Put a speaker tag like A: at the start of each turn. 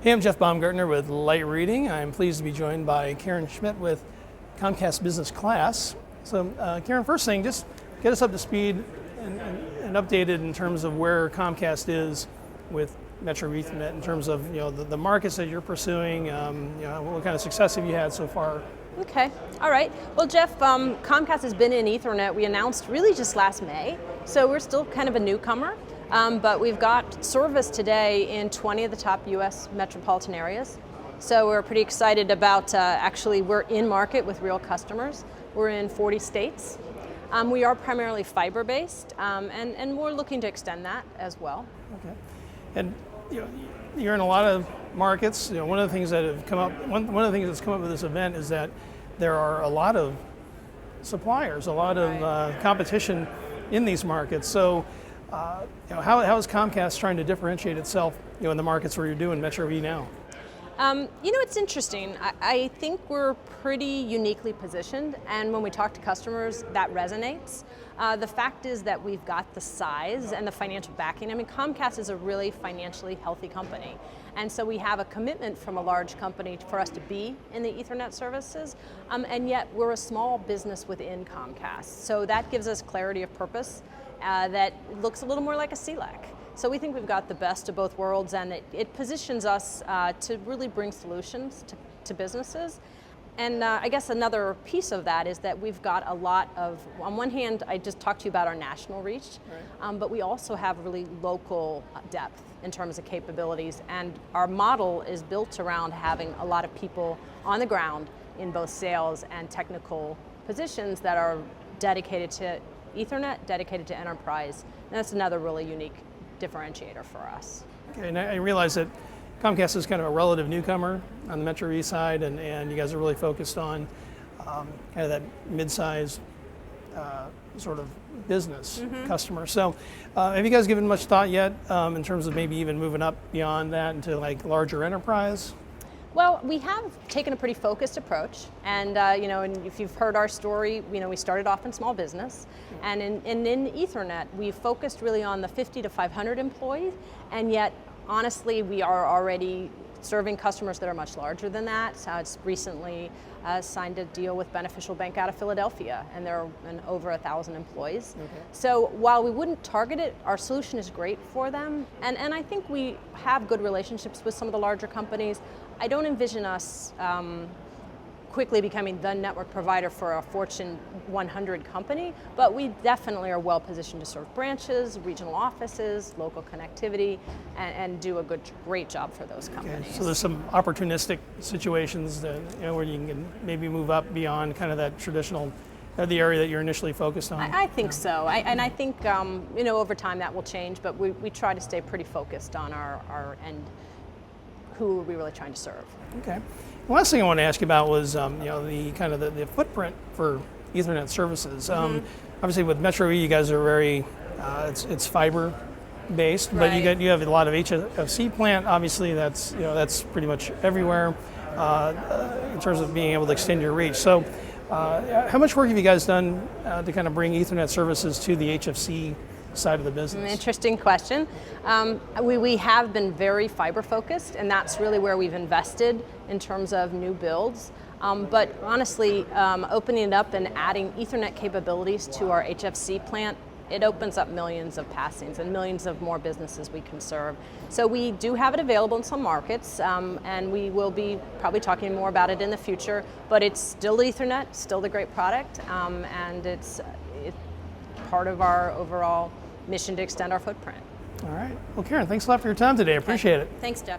A: Hey, I'm Jeff Baumgartner with Light Reading. I'm pleased to be joined by Karen Schmidt with Comcast Business Class. So Karen, first thing, just get us up to speed and updated in terms of where Comcast is with Metro Ethernet in terms of the markets that you're pursuing, what kind of success have you had so far?
B: Okay, all right. Well, Jeff, Comcast has been in Ethernet. We announced really just last May, so we're still kind of a newcomer. But we've got service today in 20 of the top US metropolitan areas. So we're pretty excited about, actually we're in market with real customers. We're in 40 states. We are primarily fiber-based, and we're looking to extend that as well.
A: Okay. And you're in a lot of markets. One of the things that have come up, one of the things that's come up with this event is that there are a lot of suppliers, a lot of competition in these markets. So how is Comcast trying to differentiate itself in the markets where you're doing Metro E now?
B: It's interesting. I think we're pretty uniquely positioned, and when we talk to customers, that resonates. The fact is that we've got the size and the financial backing. I mean, Comcast is a really financially healthy company, and so we have a commitment from a large company for us to be in the Ethernet services, and yet we're a small business within Comcast. So that gives us clarity of purpose that looks a little more like a CLEC. So we think we've got the best of both worlds, and it positions us to really bring solutions to businesses. And I guess another piece of that is that we've got a lot of, on one hand, I just talked to you about our national reach, but we also have really local depth in terms of capabilities. And our model is built around having a lot of people on the ground in both sales and technical positions that are dedicated to Ethernet, dedicated to enterprise. And that's another really unique differentiator for us.
A: Okay, and I realize that Comcast is kind of a relative newcomer on the Metro East side, and you guys are really focused on kind of that mid-sized sort of business customer. So have you guys given much thought yet in terms of maybe even moving up beyond that into like larger enterprise?
B: Well, we have taken a pretty focused approach, and and if you've heard our story, we started off in small business, and in Ethernet, we focused really on the 50 to 500 employees, and yet, honestly, we are already serving customers that are much larger than that. It's recently signed a deal with Beneficial Bank out of Philadelphia, and there are over 1,000 employees. Okay. So while we wouldn't target it, our solution is great for them, and I think we have good relationships with some of the larger companies. I don't envision us quickly becoming the network provider for a Fortune 100 company, but we definitely are well positioned to serve branches, regional offices, local connectivity, and do a great job for those companies.
A: Okay. So there's some opportunistic situations that, where you can maybe move up beyond kind of that traditional, the area that you're initially focused on.
B: I think so, and I think over time that will change, but we try to stay pretty focused on our end. Who are we really trying to serve?
A: Okay. The last thing I want to ask you about was the kind of the footprint for Ethernet services. Obviously, with Metro E, you guys are very it's fiber based, but you have a lot of HFC plant. Obviously, that's pretty much everywhere in terms of being able to extend your reach. So, how much work have you guys done to kind of bring Ethernet services to the HFC side of the business?
B: Interesting question. We have been very fiber focused, and that's really where we've invested in terms of new builds. But honestly, opening it up and adding Ethernet capabilities to our HFC plant, it opens up millions of passings and millions of more businesses we can serve. So we do have it available in some markets, and we will be probably talking more about it in the future, but it's still Ethernet, still the great product, and it's part of our overall mission to extend our footprint.
A: All right. Well, Karen, thanks a lot for your time today. I appreciate it.
B: Thanks, Jeff.